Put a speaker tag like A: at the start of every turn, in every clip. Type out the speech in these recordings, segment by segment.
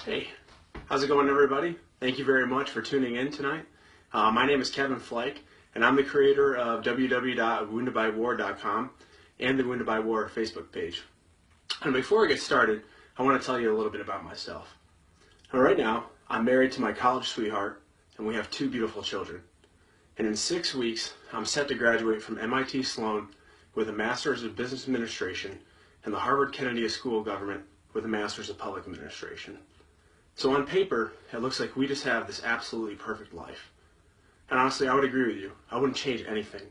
A: Hey, how's it going, everybody? Thank you very much for tuning in tonight. My name is Kevin Flake, and I'm the creator of www.woundedbywar.com and the Wounded by War Facebook page. And before I get started, I want to tell you a little bit about myself. Now, right now, I'm married to my college sweetheart, and we have two beautiful children. And in 6 weeks, I'm set to graduate from MIT Sloan with a Master's of Business Administration and the Harvard Kennedy School of Government with a Master's of Public Administration. So on paper, it looks like we just have this absolutely perfect life. And honestly, I would agree with you. I wouldn't change anything.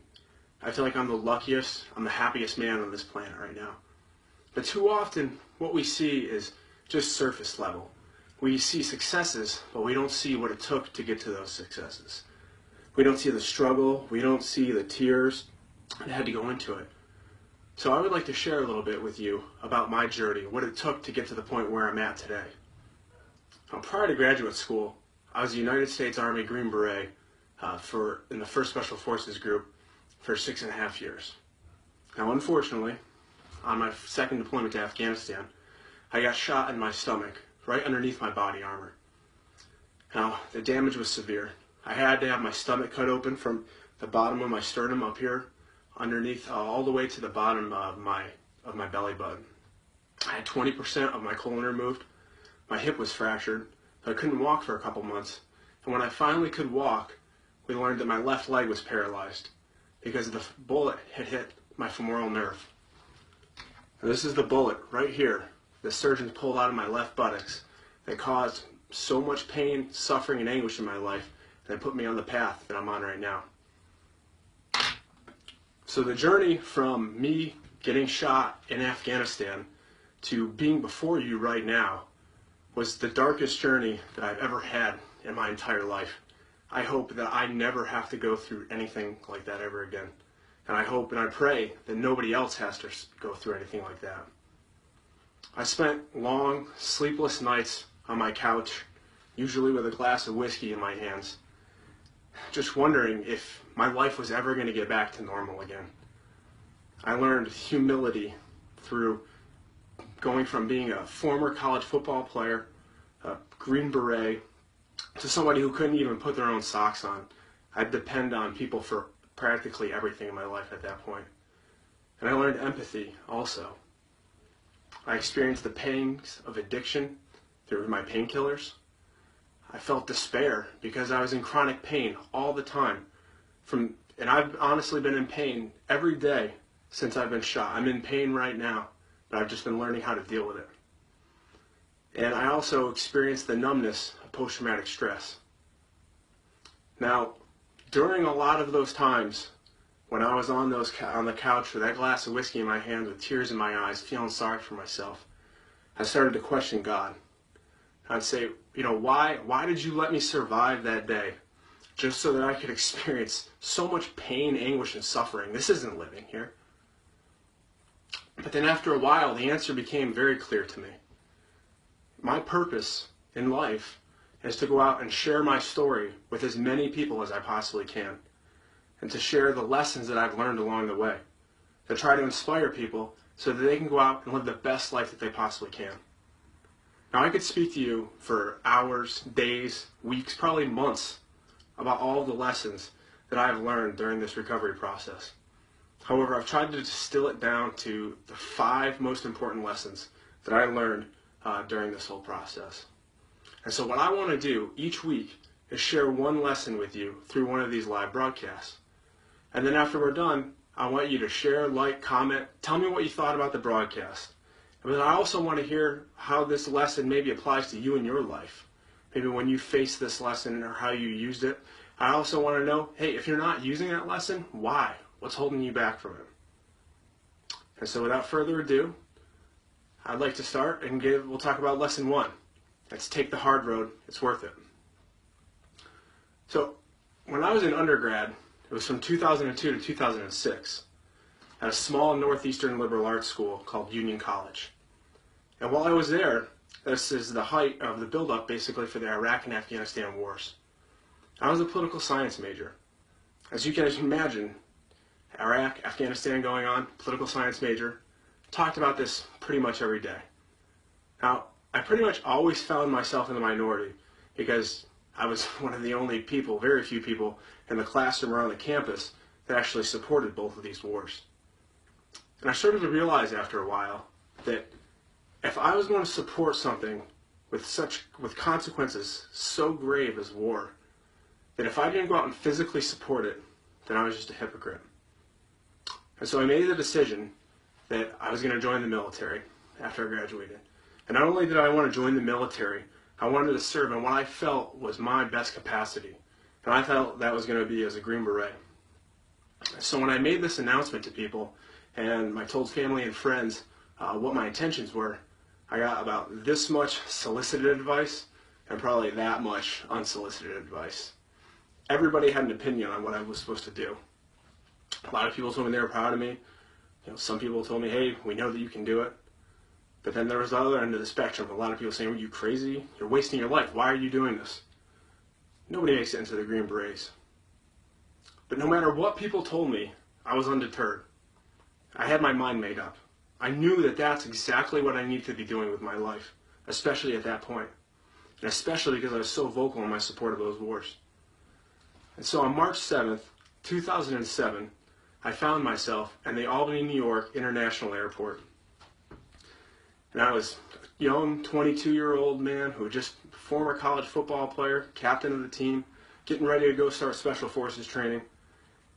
A: I feel like I'm the luckiest, I'm the happiest man on this planet right now. But too often, what we see is just surface level. We see successes, but we don't see what it took to get to those successes. We don't see the struggle, we don't see the tears that had to go into it. So I would like to share a little bit with you about my journey, what it took to get to the point where I'm at today. Now, prior to graduate school, I was a United States Army Green Beret in the 1st Special Forces Group for 6.5 years. Now, unfortunately, on my second deployment to Afghanistan, I got shot in my stomach, right underneath my body armor. Now, the damage was severe. I had to have my stomach cut open from the bottom of my sternum up here, underneath, all the way to the bottom of my belly button. I had 20% of my colon removed. My hip was fractured, so I couldn't walk for a couple months. And when I finally could walk, we learned that my left leg was paralyzed because the bullet had hit my femoral nerve. And this is the bullet right here the surgeons pulled out of my left buttocks that caused so much pain, suffering, and anguish in my life that put me on the path that I'm on right now. So the journey from me getting shot in Afghanistan to being before you right now was the darkest journey that I've ever had in my entire life. I hope that I never have to go through anything like that ever again. And I hope and I pray that nobody else has to go through anything like that. I spent long, sleepless nights on my couch, usually with a glass of whiskey in my hands, just wondering if my life was ever going to get back to normal again. I learned humility through going from being a former college football player, a Green Beret, to somebody who couldn't even put their own socks on. I'd depend on people for practically everything in my life at that point. And I learned empathy also. I experienced the pangs of addiction through my painkillers. I felt despair because I was in chronic pain all the time. And I've honestly been in pain every day since I've been shot. I'm in pain right now, but I've just been learning how to deal with it. And I also experienced the numbness of post-traumatic stress. Now, during a lot of those times, when I was on the couch with that glass of whiskey in my hand with tears in my eyes, feeling sorry for myself, I started to question God. I'd say, why did you let me survive that day just so that I could experience so much pain, anguish, and suffering? This isn't living here. But then after a while, the answer became very clear to me. My purpose in life is to go out and share my story with as many people as I possibly can, and to share the lessons that I've learned along the way, to try to inspire people so that they can go out and live the best life that they possibly can. Now, I could speak to you for hours, days, weeks, probably months about all the lessons that I've learned during this recovery process. However, I've tried to distill it down to the 5 most important lessons that I learned during this whole process. And so what I want to do each week is share one lesson with you through one of these live broadcasts. And then after we're done, I want you to share, like, comment, tell me what you thought about the broadcast. But I also want to hear how this lesson maybe applies to you in your life. Maybe when you face this lesson or how you used it. I also want to know, hey, if you're not using that lesson, why? What's holding you back from it? And so without further ado, I'd like to start and we'll talk about lesson 1. Let's take the hard road. It's worth it. So when I was in undergrad, it was from 2002 to 2006 at a small northeastern liberal arts school called Union College. And while I was there, this is the height of the buildup basically for the Iraq and Afghanistan wars. I was a political science major. As you can imagine, Iraq, Afghanistan going on, political science major, talked about this pretty much every day. Now, I pretty much always found myself in the minority because I was one of the only people, very few people, in the classroom or on the campus that actually supported both of these wars. And I started to realize after a while that if I was going to support something with consequences so grave as war, that if I didn't go out and physically support it, then I was just a hypocrite. And so I made the decision that I was going to join the military after I graduated. And not only did I want to join the military, I wanted to serve in what I felt was my best capacity. And I felt that was going to be as a Green Beret. So when I made this announcement to people, and I told family and friends what my intentions were, I got about this much solicited advice and probably that much unsolicited advice. Everybody had an opinion on what I was supposed to do. A lot of people told me they were proud of me. Some people told me, hey, we know that you can do it. But then there was the other end of the spectrum. A lot of people saying, are you crazy? You're wasting your life. Why are you doing this? Nobody makes it into the Green Berets. But no matter what people told me, I was undeterred. I had my mind made up. I knew that that's exactly what I needed to be doing with my life, especially at that point. And especially because I was so vocal in my support of those wars. And so on March 7th, 2007, I found myself in the Albany, New York International Airport. And I was a young 22-year-old man who was just a former college football player, captain of the team, getting ready to go start Special Forces training.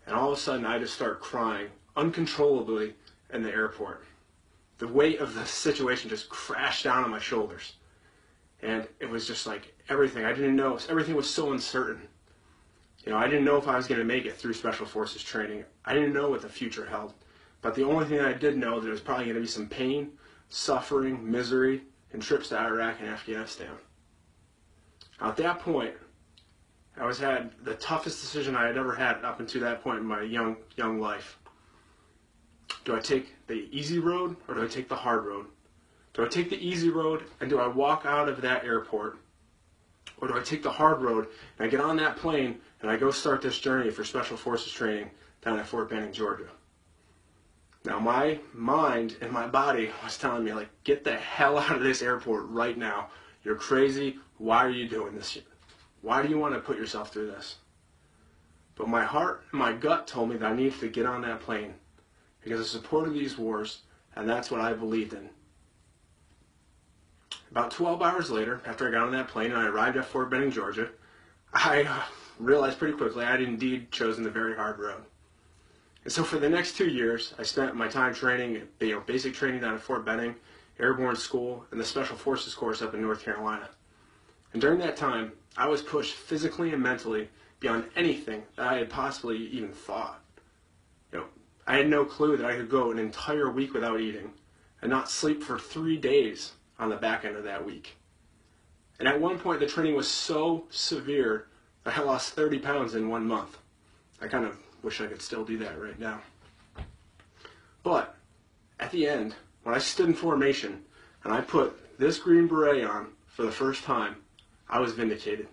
A: And all of a sudden, I just start crying uncontrollably in the airport. The weight of the situation just crashed down on my shoulders. And it was just like everything. I didn't know. Everything was so uncertain. I didn't know if I was going to make it through Special Forces training. I didn't know what the future held. But the only thing I did know, there was probably going to be some pain, suffering, misery, and trips to Iraq and Afghanistan. Now, at that point, I had the toughest decision I had ever had up until that point in my young life. Do I take the easy road or do I take the hard road? Do I take the easy road and do I walk out of that airport? Or do I take the hard road and I get on that plane and I go start this journey for Special Forces training down at Fort Benning, Georgia? Now my mind and my body was telling me, like, get the hell out of this airport right now. You're crazy. Why are you doing this? Why do you want to put yourself through this? But my heart and my gut told me that I needed to get on that plane because I supported these wars, and that's what I believed in. About 12 hours later, after I got on that plane and I arrived at Fort Benning, Georgia, I realized pretty quickly I had indeed chosen the very hard road. And so for the next 2 years, I spent my time training, basic training down at Fort Benning, Airborne School, and the Special Forces course up in North Carolina. And during that time, I was pushed physically and mentally beyond anything that I had possibly even thought. I had no clue that I could go an entire week without eating and not sleep for 3 days on the back end of that week. And at one point, the training was so severe that I lost 30 pounds in 1 month. I kind of wish I could still do that right now. But at the end, when I stood in formation and I put this Green Beret on for the first time, I was vindicated.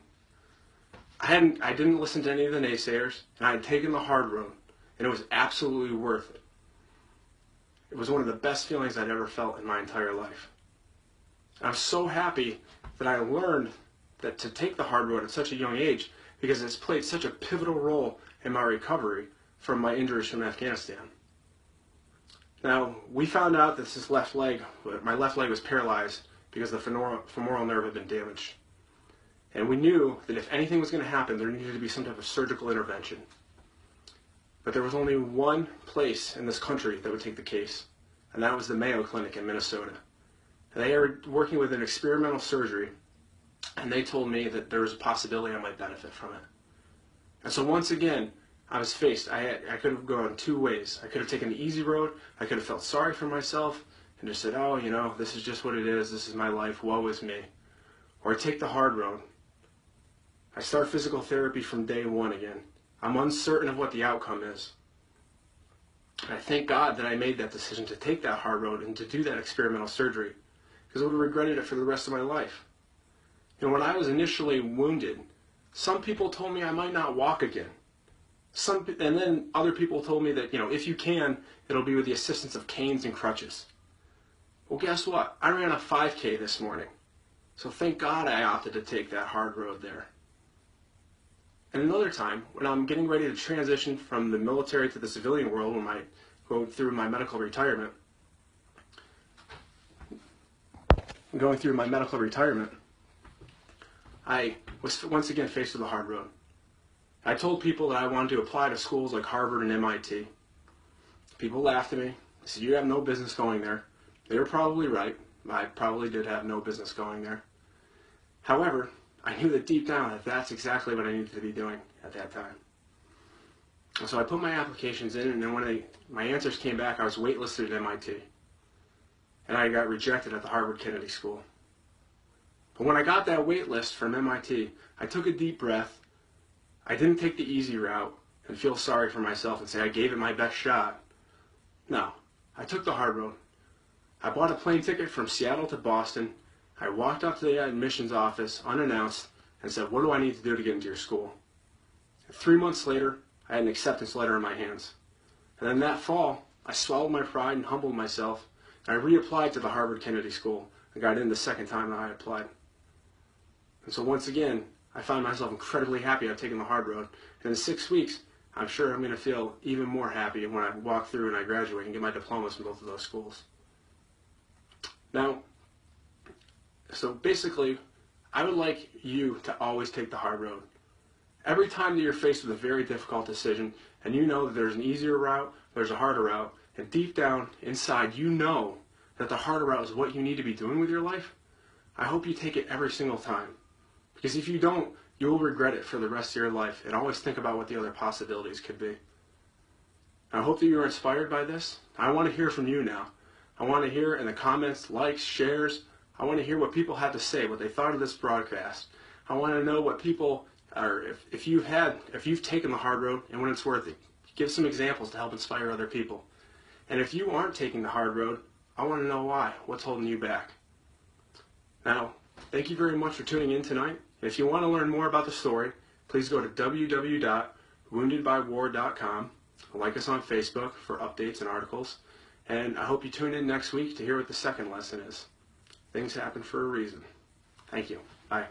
A: I didn't listen to any of the naysayers, and I had taken the hard road, and it was absolutely worth it. It was one of the best feelings I'd ever felt in my entire life. I was so happy that I learned that to take the hard road at such a young age because it's played such a pivotal role in my recovery from my injuries from Afghanistan. Now, we found out that my left leg was paralyzed because the femoral nerve had been damaged. And we knew that if anything was going to happen, there needed to be some type of surgical intervention. But there was only one place in this country that would take the case, and that was the Mayo Clinic in Minnesota. And they are working with an experimental surgery, and they told me that there was a possibility I might benefit from it. And so once again, I was faced. I could have gone 2 ways. I could have taken the easy road. I could have felt sorry for myself and just said, oh, this is just what it is. This is my life. Woe is me. Or I take the hard road. I start physical therapy from day 1 again. I'm uncertain of what the outcome is. And I thank God that I made that decision to take that hard road and to do that experimental surgery, because I would have regretted it for the rest of my life. When I was initially wounded, some people told me I might not walk again. And then other people told me that, if you can, it'll be with the assistance of canes and crutches. Well, guess what? I ran a 5K this morning. So thank God I opted to take that hard road there. And another time, when I'm getting ready to transition from the military to the civilian world, when I go through my medical retirement, I was once again faced with a hard road. I told people that I wanted to apply to schools like Harvard and MIT. People laughed at me. They said, "You have no business going there." They were probably right. I probably did have no business going there. However, I knew that deep down that that's exactly what I needed to be doing at that time. And so I put my applications in, and then when my answers came back, I was waitlisted at MIT. And I got rejected at the Harvard Kennedy School. But when I got that wait list from MIT, I took a deep breath. I didn't take the easy route and feel sorry for myself and say I gave it my best shot. No, I took the hard road. I bought a plane ticket from Seattle to Boston. I walked up to the admissions office unannounced and said, "What do I need to do to get into your school?" And 3 months later, I had an acceptance letter in my hands. And then that fall, I swallowed my pride and humbled myself, and I reapplied to the Harvard Kennedy School and got in the second time that I applied. And so once again, I found myself incredibly happy I've taken the hard road. And in 6 weeks, I'm sure I'm going to feel even more happy when I walk through and I graduate and get my diplomas from both of those schools. Now, so basically, I would like you to always take the hard road. Every time that you're faced with a very difficult decision, and you know that there's an easier route, there's a harder route, and deep down inside you know that the harder route is what you need to be doing with your life, I hope you take it every single time. Because if you don't, you will regret it for the rest of your life, and always think about what the other possibilities could be. I hope that you're inspired by this. I want to hear from you now. I want to hear in the comments, likes, shares. I want to hear what people have to say, what they thought of this broadcast. I want to know what people are, if you've taken the hard road and when it's worth it. Give some examples to help inspire other people. And if you aren't taking the hard road, I want to know why. What's holding you back? Now, thank you very much for tuning in tonight. If you want to learn more about the story, please go to www.woundedbywar.com. Like us on Facebook for updates and articles. And I hope you tune in next week to hear what the second lesson is. Things happen for a reason. Thank you. Bye.